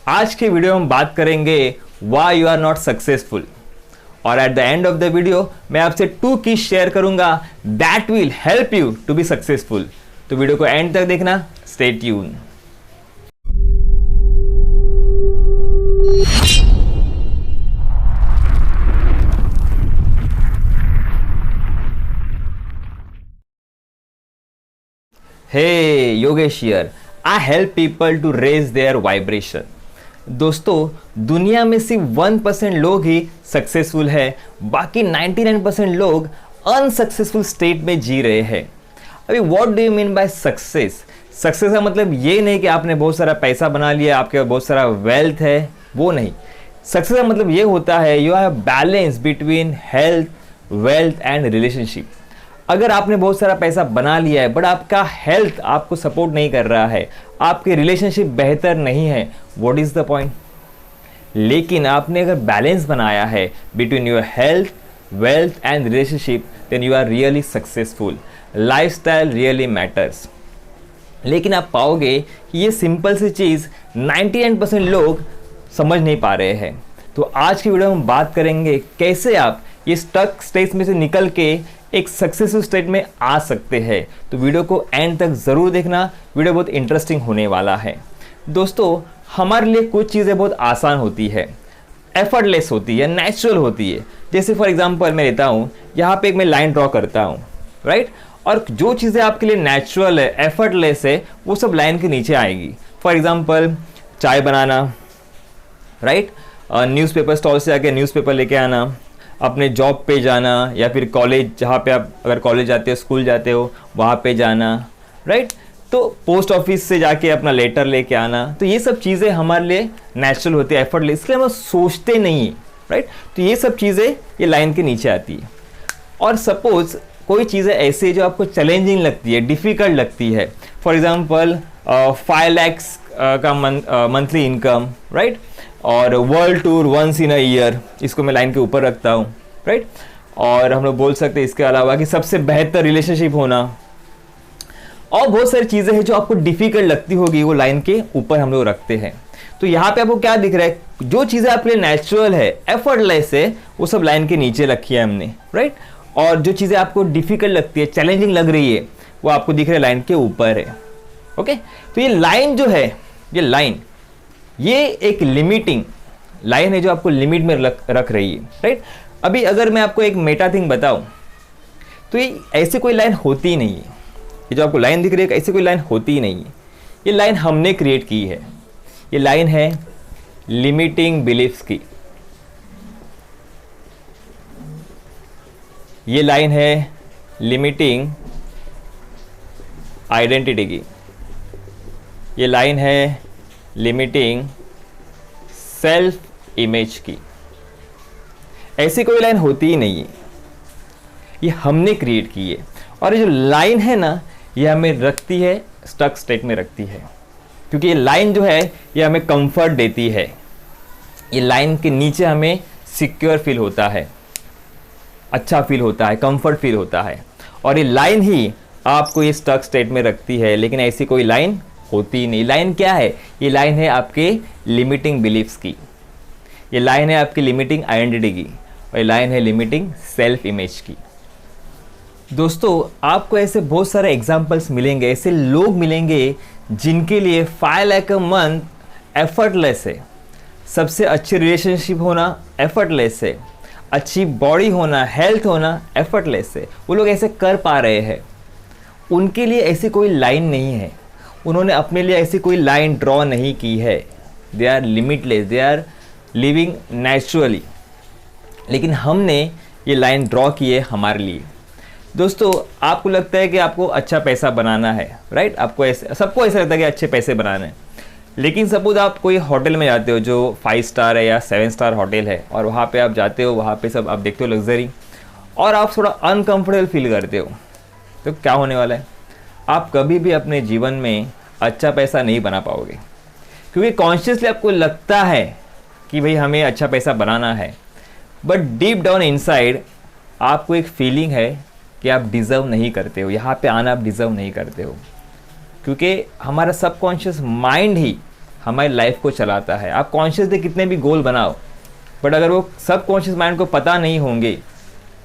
आज के वीडियो में हम बात करेंगे why you are not successful, और at the end of the video मैं आपसे 2 कीज शेयर करूंगा that will help you to be successful. तो वीडियो को एंड तक देखना, stay tune. Hey Yogesh here, I help people to raise their vibration. दोस्तों, दुनिया में सिर्फ 1% लोग ही सक्सेसफुल है, बाकी 99% लोग अनसक्सेसफुल स्टेट में जी रहे हैं। अभी what do you mean by success? Success का मतलब ये नहीं कि आपने बहुत सारा पैसा बना लिया, आपके पास बहुत सारा वेल्थ है, वो नहीं। सक्सेस का मतलब ये होता है you have balance between health, wealth and relationship. अगर आपने बहुत सारा पैसा बना लिया है बट आपका हेल्थ आपको सपोर्ट नहीं कर रहा है, आपके रिलेशनशिप बेहतर नहीं है, व्हाट इज द पॉइंट? लेकिन आपने अगर बैलेंस बनाया है between your health, wealth and relationship, then you are really successful. Lifestyle really matters. लेकिन आप पाओगे कि ये सिंपल सी चीज़ 99% लोग समझ नहीं पा रहे हैं। तो आज की वीडियो में हम बात करेंगे कैसे आप ये स्टक स्टेज में से निकल के एक सक्सेसफुल स्टेट में आ सकते हैं। तो वीडियो को एंड तक ज़रूर देखना, वीडियो बहुत इंटरेस्टिंग होने वाला है। दोस्तों, हमारे लिए कुछ चीज़ें बहुत आसान होती है, एफर्टलेस होती है, नेचुरल होती है। जैसे फॉर एग्जांपल मैं लेता हूँ, यहाँ पे एक मैं लाइन ड्रॉ करता हूँ, राइट? और जो चीज़ें आपके लिए नेचुरल है, एफर्टलेस है, वो सब लाइन के नीचे आएगी। फॉर एग्जांपल चाय बनाना, राइट? न्यूज़पेपर स्टॉल से आके न्यूज़पेपर लेके आना, अपने जॉब पे जाना, या फिर कॉलेज, जहाँ पे आप अगर कॉलेज जाते हो, स्कूल जाते हो, वहाँ पे जाना, राइट? तो पोस्ट ऑफिस से जाके अपना लेटर लेके आना। तो ये सब चीज़ें हमारे लिए नेचुरल होती है, एफर्टलेस, इसलिए हम सोचते नहीं, राइट? तो ये सब चीज़ें ये लाइन के नीचे आती है। और सपोज कोई चीज़ें ऐसी है जो आपको चैलेंजिंग लगती है, डिफ़िकल्ट लगती है। फॉर एग्जांपल 5 lakhs का मंथली इनकम, राइट? और world tour once in a year, इसको मैं लाइन के ऊपर रखता हूँ, राइट? और हम लोग बोल सकते हैं इसके अलावा कि सबसे बेहतर रिलेशनशिप होना, और बहुत सारी चीज़ें हैं जो आपको डिफ़िकल्ट लगती होगी, वो लाइन के ऊपर हम लोग रखते हैं। तो यहाँ पे आपको क्या दिख रहा है? जो चीज़ें आपके लिए नेचुरल है, एफर्टलेस है, वो सब लाइन के नीचे रखी है हमने, राइट? और जो चीज़ें आपको डिफ़िकल्ट लगती है, चैलेंजिंग लग रही है, वो आपको दिख रहा है लाइन के ऊपर है। ओके? तो ये लाइन जो है, ये लाइन, ये एक लिमिटिंग लाइन है जो आपको लिमिट में रख रही है, राइट? अभी अगर मैं आपको एक मेटा थिंग बताऊं, तो ये ऐसे कोई लाइन होती ही नहीं है। ये जो आपको लाइन दिख रही है, ऐसी कोई लाइन होती ही नहीं है। ये लाइन हमने क्रिएट की है। ये लाइन है लिमिटिंग बिलीफ्स की। ये लाइन है लिमिटिंग आइडेंटिटी की। ये लाइन है लिमिटिंग सेल्फ इमेज की। ऐसी कोई लाइन होती ही नहीं है, ये हमने क्रिएट की है। और ये जो लाइन है ना, ये हमें रखती है स्टक स्टेट में रखती है, क्योंकि ये लाइन जो है ये हमें कंफर्ट देती है। ये लाइन के नीचे हमें सिक्योर फील होता है, अच्छा फील होता है, कंफर्ट फील होता है, और ये लाइन ही आपको ये स्टक स्टेट में रखती है। लेकिन ऐसी कोई लाइन होती नहीं। लाइन क्या है? ये लाइन है आपके लिमिटिंग बिलीफ्स की, ये लाइन है आपकी लिमिटिंग आइडेंटिटी की, और ये लाइन है लिमिटिंग सेल्फ इमेज की। दोस्तों, आपको ऐसे बहुत सारे एग्जांपल्स मिलेंगे, ऐसे लोग मिलेंगे जिनके लिए 5 लाख अ मंथ एफर्टलेस है, सबसे अच्छी रिलेशनशिप होना एफर्टलेस है, अच्छी बॉडी होना, हेल्थ होना एफर्टलेस है। वो लोग ऐसे कर पा रहे हैं। उनके लिए ऐसी कोई लाइन नहीं है, उन्होंने अपने लिए ऐसी कोई लाइन ड्रॉ नहीं की है। They are limitless, they are living naturally. लेकिन हमने ये लाइन ड्रॉ की है हमारे लिए। दोस्तों, आपको लगता है कि आपको अच्छा पैसा बनाना है, राइट? आपको ऐसे, सबको ऐसा लगता है कि अच्छे पैसे बनाने हैं। लेकिन सपोज आप कोई होटल में जाते हो जो 5 स्टार है या 7 स्टार होटल है, और वहाँ पे आप जाते हो, वहाँ पे सब आप देखते हो लग्जरी, और आप थोड़ा अनकंफर्टेबल फील करते हो, तो क्या होने वाला है? आप कभी भी अपने जीवन में अच्छा पैसा नहीं बना पाओगे, क्योंकि कॉन्शियसली आपको लगता है कि भाई हमें अच्छा पैसा बनाना है, बट डीप डाउन इनसाइड आपको एक फीलिंग है कि आप डिज़र्व नहीं करते हो, यहाँ पे आना आप डिज़र्व नहीं करते हो। क्योंकि हमारा सबकॉन्शियस माइंड ही हमारी लाइफ को चलाता है। आप कॉन्शियसली कितने भी गोल बनाओ, बट अगर वो सब कॉन्शियस माइंड को पता नहीं होंगे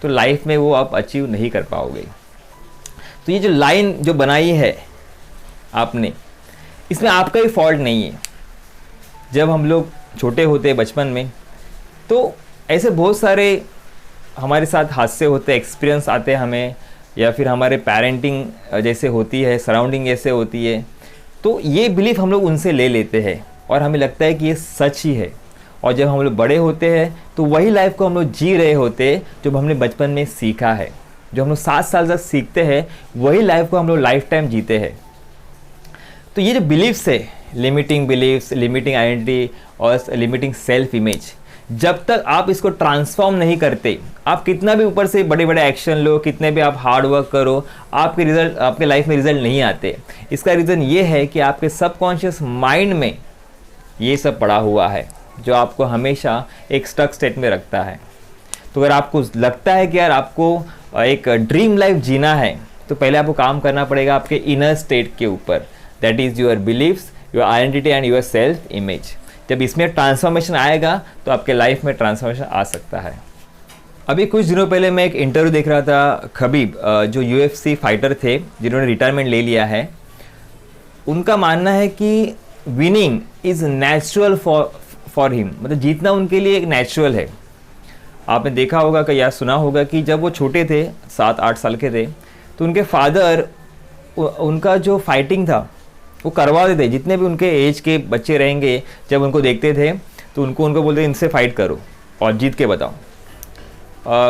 तो लाइफ में वो आप अचीव नहीं कर पाओगे। तो ये जो लाइन जो बनाई है आपने, इसमें आपका भी फॉल्ट नहीं है। जब हम लोग छोटे होते हैं बचपन में, तो ऐसे बहुत सारे हमारे साथ हादसे होते हैं, एक्सपीरियंस आते हैं हमें, या फिर हमारे पेरेंटिंग जैसे होती है, सराउंडिंग जैसे होती है, तो ये बिलीफ हम लोग उनसे ले लेते हैं और हमें लगता है कि ये सच ही है। और जब हम लोग बड़े होते हैं तो वही लाइफ को हम लोग जी रहे होते हैं जो हमने बचपन में सीखा है। जो हम लोग 7 साल तक सीखते हैं वही लाइफ को हम लोग लाइफ टाइम जीते हैं। तो ये जो बिलीव्स है, लिमिटिंग बिलीव्स, लिमिटिंग आइडेंटिटी और लिमिटिंग सेल्फ इमेज, जब तक आप इसको ट्रांसफॉर्म नहीं करते, आप कितना भी ऊपर से बड़े बड़े एक्शन लो, कितने भी आप हार्ड वर्क करो, आपके रिजल्ट, आपके लाइफ में रिजल्ट नहीं आते। इसका रीज़न ये है कि आपके सबकॉन्शियस माइंड में ये सब पड़ा हुआ है जो आपको हमेशा एक स्टक स्टेट में रखता है। तो अगर आपको लगता है कि यार आपको एक ड्रीम लाइफ जीना है, तो पहले आपको काम करना पड़ेगा आपके इनर स्टेट के ऊपर, that is your beliefs, your identity and your self image. जब इसमें ट्रांसफॉर्मेशन आएगा तो आपके लाइफ में ट्रांसफॉर्मेशन आ सकता है। अभी कुछ दिनों पहले मैं एक इंटरव्यू देख रहा था, खबीब जो UFC फाइटर थे जिन्होंने रिटायरमेंट ले लिया है, उनका मानना है कि winning is natural for him, मतलब जीतना उनके लिए एक नेचुरल है। आपने देखा होगा कि या सुना होगा कि जब वो छोटे थे, 7-8 साल के थे, तो उनके फादर उनका जो फाइटिंग था वो करवा देते। जितने भी उनके एज के बच्चे रहेंगे, जब उनको देखते थे तो उनको बोलते इनसे फाइट करो और जीत के बताओ।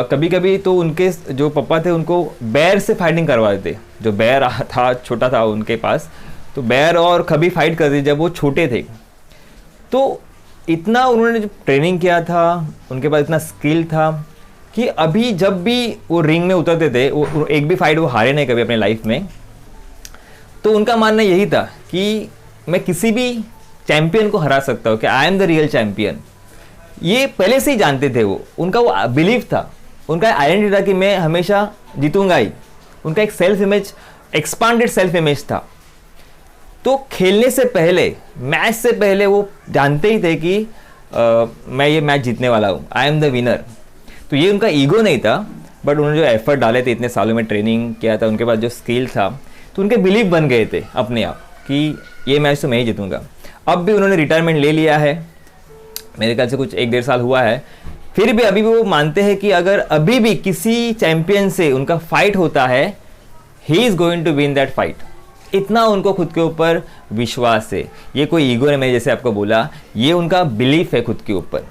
कभी कभी तो उनके जो पापा थे उनको बैर से फाइटिंग करवा देते। जो बैर था, छोटा था उनके पास, तो बैर और कभी फाइट करते जब वो छोटे थे। तो इतना उन्होंने जो ट्रेनिंग किया था, उनके पास इतना स्किल था कि अभी जब भी वो रिंग में उतरते थे, वो एक भी फाइट वो हारे नहीं कभी अपने लाइफ में। तो उनका मानना यही था कि मैं किसी भी चैंपियन को हरा सकता हूँ, कि I am the real champion. ये पहले से ही जानते थे वो, उनका वो बिलीव था, उनका आइडेंटिटी था कि मैं हमेशा जीतूंगा ही। उनका एक self image, expanded self image था। तो खेलने से पहले, मैच से पहले वो जानते ही थे कि मैं ये मैच जीतने वाला हूँ, आई एम द विनर। तो ये उनका ईगो नहीं था, बट उन्होंने जो एफर्ट डाले थे, इतने सालों में ट्रेनिंग किया था, उनके पास जो स्किल था, तो उनके बिलीव बन गए थे अपने आप कि ये मैच तो मैं ही जीतूंगा। अब भी उन्होंने रिटायरमेंट ले लिया है, मेरे ख्याल से कुछ 1-1.5 साल हुआ है। फिर भी अभी भी वो मानते हैं कि अगर अभी भी किसी चैंपियन से उनका फाइट होता है, he is going to win that fight. इतना उनको खुद के ऊपर विश्वास है। ये कोई ईगो नहीं, मैंने जैसे आपको बोला, ये उनका बिलीफ है खुद के ऊपर।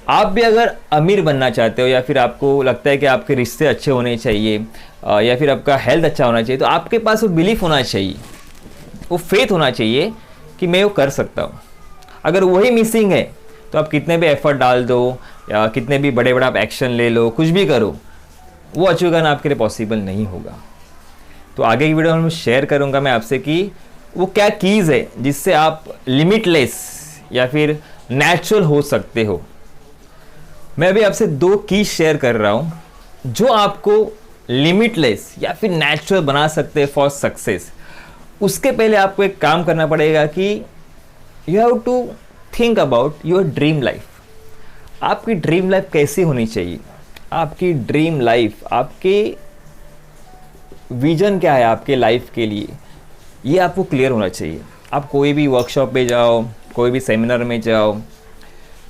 आप भी अगर अमीर बनना चाहते हो, या फिर आपको लगता है कि आपके रिश्ते अच्छे होने चाहिए, या फिर आपका हेल्थ अच्छा होना चाहिए, तो आपके पास वो बिलीफ होना चाहिए, वो फेथ होना चाहिए कि मैं वो कर सकता हूँ। अगर वही मिसिंग है तो आप कितने भी एफर्ट डाल दो, या कितने भी बड़े बड़ा आप एक्शन ले लो, कुछ भी करो, वो अचीव करना आपके लिए पॉसिबल नहीं होगा। तो आगे की वीडियो में शेयर करूंगा मैं आपसे कि वो क्या कीज़ है जिससे आप लिमिटलेस या फिर नेचुरल हो सकते हो। मैं अभी आपसे 2 कीज शेयर कर रहा हूं जो आपको लिमिटलेस या फिर नेचुरल बना सकते हैं फॉर सक्सेस। उसके पहले आपको एक काम करना पड़ेगा कि you have to think about your dream life. आपकी ड्रीम लाइफ कैसी होनी चाहिए, आपकी ड्रीम लाइफ, आपके विजन क्या है आपके लाइफ के लिए, ये आपको क्लियर होना चाहिए। आप कोई भी वर्कशॉप पे जाओ, कोई भी सेमिनार में जाओ,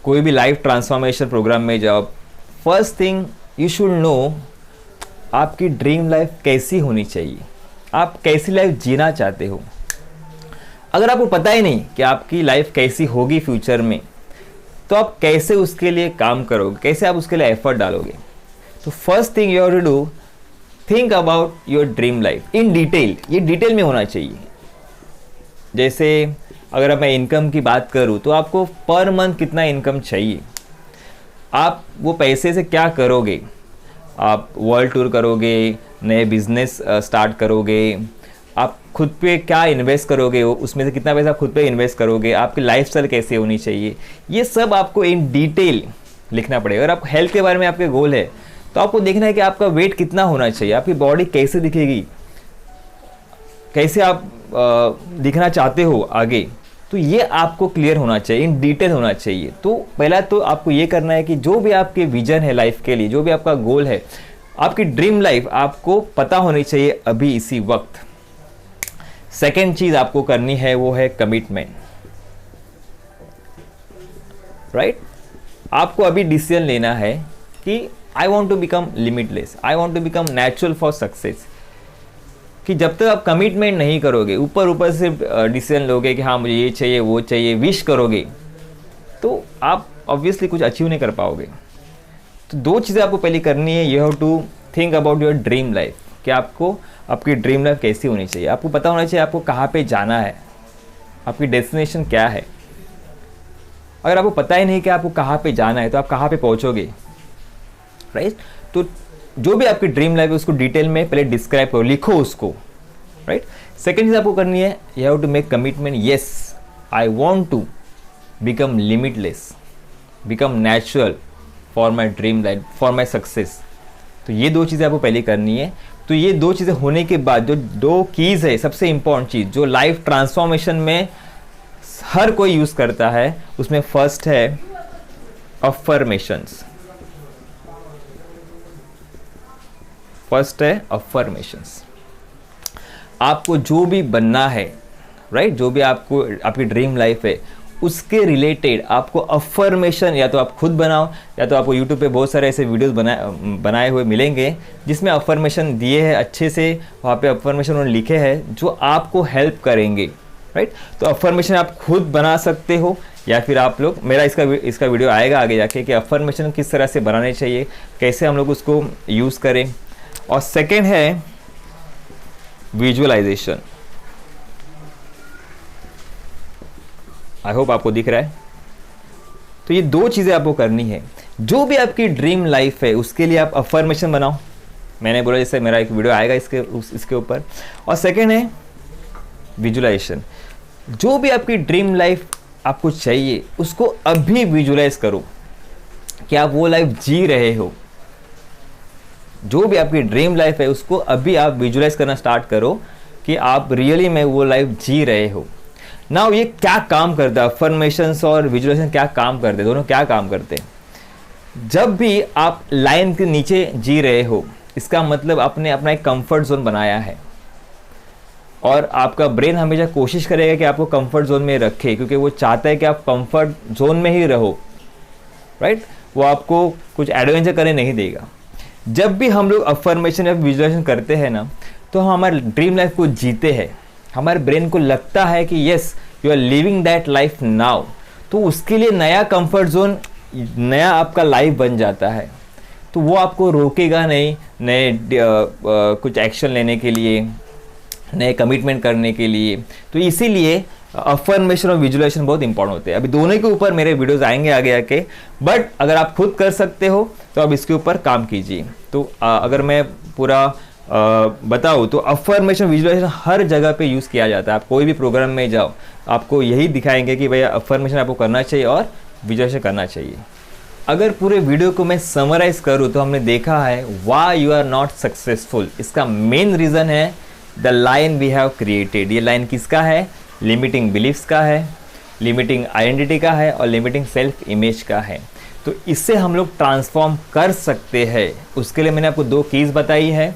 कोई भी लाइफ ट्रांसफॉर्मेशन प्रोग्राम में जाओ, first thing you should know आपकी ड्रीम लाइफ कैसी होनी चाहिए, आप कैसी लाइफ जीना चाहते हो। अगर आपको पता ही नहीं कि आपकी लाइफ कैसी होगी फ्यूचर में, तो आप कैसे उसके लिए काम करोगे, कैसे आप उसके लिए एफर्ट डालोगे। तो first thing you have to do, think about your dream life in detail. ये डिटेल में होना चाहिए। जैसे अगर मैं इनकम की बात करूँ तो आपको पर मंथ कितना इनकम चाहिए, आप वो पैसे से क्या करोगे, आप वर्ल्ड टूर करोगे, नए बिजनेस स्टार्ट करोगे, आप खुद पे क्या इन्वेस्ट करोगे, उसमें से कितना पैसा खुद पे इन्वेस्ट करोगे, आपकी लाइफस्टाइल कैसे होनी चाहिए, ये सब आपको इन डिटेल लिखना पड़ेगा। अगर आप हेल्थ के बारे में आपके गोल है तो आपको देखना है कि आपका वेट कितना होना चाहिए, आपकी बॉडी कैसे दिखेगी, कैसे आप दिखना चाहते हो आगे। तो ये आपको क्लियर होना चाहिए, इन डिटेल होना चाहिए। तो पहला तो आपको ये करना है कि जो भी आपके विजन है लाइफ के लिए, जो भी आपका गोल है, आपकी ड्रीम लाइफ आपको पता होनी चाहिए अभी इसी वक्त। सेकेंड चीज आपको करनी है वो है कमिटमेंट, राइट। आपको अभी डिसीजन लेना है कि I want to become limitless, I want to become natural for success. कि जब तक आप कमिटमेंट नहीं करोगे, ऊपर ऊपर से डिसीजन लोगे कि हाँ मुझे ये चाहिए वो चाहिए, विश करोगे, तो आप ऑब्वियसली कुछ अचीव नहीं कर पाओगे। तो दो चीज़ें आपको पहले करनी है, you have to think about your dream life, कि आपको आपकी ड्रीम लाइफ कैसी होनी चाहिए। आपको पता होना चाहिए आपको कहाँ पे जाना है, आपकी डेस्टिनेशन क्या है। अगर आपको पता ही नहीं कि आपको कहाँ पे जाना है तो आप कहाँ पे पहुँचोगे, राइट। तो जो भी आपकी ड्रीम लाइफ है उसको डिटेल में पहले डिस्क्राइब करो, लिखो उसको, राइट। सेकेंड चीज़ आपको करनी है, you have to make commitment, yes I want to become limitless, become natural for my dream life, for my success. तो ये दो चीज़ें आपको पहले करनी है। तो ये दो चीज़ें होने के बाद जो दो कीज़ है, सबसे इंपॉर्टेंट चीज़ जो लाइफ ट्रांसफॉर्मेशन में हर कोई यूज़ करता है, उसमें फर्स्ट है अफर्मेशंस। फर्स्ट है अफर्मेशंस। आपको जो भी बनना है, राइट, जो भी आपको आपकी ड्रीम लाइफ है उसके रिलेटेड आपको अफर्मेशन या तो आप खुद बनाओ, या तो आपको यूट्यूब पे बहुत सारे ऐसे वीडियोस बनाए हुए मिलेंगे जिसमें अफर्मेशन दिए हैं अच्छे से, वहाँ पे अफर्मेशन उन्होंने लिखे हैं जो आपको हेल्प करेंगे, राइट। तो अफर्मेशन आप खुद बना सकते हो, या फिर आप लोग, मेरा इसका वीडियो आएगा आगे जाके कि अफर्मेशन किस तरह से बनाने चाहिए, कैसे हम लोग उसको यूज़ करें। और सेकेंड है विजुअलाइजेशन। आई होप आपको दिख रहा है। तो ये दो चीज़ें आपको करनी है। जो भी आपकी ड्रीम लाइफ है उसके लिए आप अफर्मेशन बनाओ, मैंने बोला जैसे मेरा एक वीडियो आएगा इसके ऊपर। और सेकेंड है विजुअलाइजेशन। जो भी आपकी ड्रीम लाइफ आपको चाहिए उसको अभी विजुअलाइज करो कि आप वो लाइफ जी रहे हो। जो भी आपकी ड्रीम लाइफ है उसको अभी आप विजुअलाइज करना स्टार्ट करो कि आप रियली में वो लाइफ जी रहे हो। नाउ ये क्या काम करता है, अफर्मेशंस और विजुअलाइजेशन क्या काम करते हैं, दोनों क्या काम करते हैं। जब भी आप लाइन के नीचे जी रहे हो, इसका मतलब आपने अपना एक कंफर्ट जोन बनाया है, और आपका ब्रेन हमेशा कोशिश करेगा कि आपको कंफर्ट जोन में रखे, क्योंकि वो चाहता है कि आप कंफर्ट जोन में ही रहो, राइट। वो आपको कुछ एडवेंचर करने नहीं देगा। जब भी हम लोग अफर्मेशन या विजुअलाइजेशन करते हैं ना, तो हम हमारे ड्रीम लाइफ को जीते हैं। हमारे ब्रेन को लगता है कि yes you are living that life now, तो उसके लिए नया कंफर्ट जोन, नया आपका लाइफ बन जाता है। तो वो आपको रोकेगा नहीं नए कुछ एक्शन लेने के लिए, नए कमिटमेंट करने के लिए। तो इसीलिए अफर्मेशन और विजुअलाइजेशन बहुत इंपॉर्टेंट होते हैं। अभी दोनों के ऊपर मेरे वीडियोस आएंगे आगे आके, बट अगर आप खुद कर सकते हो तो आप इसके ऊपर काम कीजिए। तो अगर मैं पूरा बताऊँ तो अफर्मेशन विजुअलाइजेशन हर जगह पे यूज़ किया जाता है। आप कोई भी प्रोग्राम में जाओ, आपको यही दिखाएंगे कि भैया अफर्मेशन आपको करना चाहिए और विजुअलाइजेशन करना चाहिए। अगर पूरे वीडियो को मैं समराइज करूँ तो हमने देखा है why you are not successful. इसका मेन रीज़न है the line we have created. ये लाइन किसका है? लिमिटिंग बिलीफ्स का है, लिमिटिंग आइडेंटिटी का है और लिमिटिंग सेल्फ इमेज का है। तो इससे हम लोग ट्रांसफॉर्म कर सकते हैं। उसके लिए मैंने आपको दो कीज़ बताई है,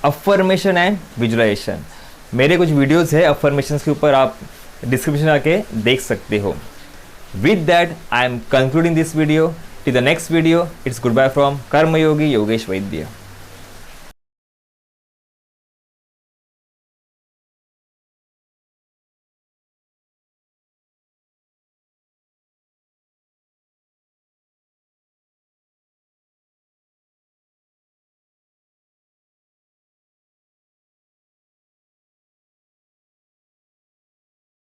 अफर्मेशन एंड विजुअलाइजेशन। मेरे कुछ वीडियोस है अफर्मेशन के ऊपर, आप डिस्क्रिप्शन आके देख सकते हो। With that I am concluding this video. Till the next video, it's goodbye from Karmayogi Yogesh Vaidya.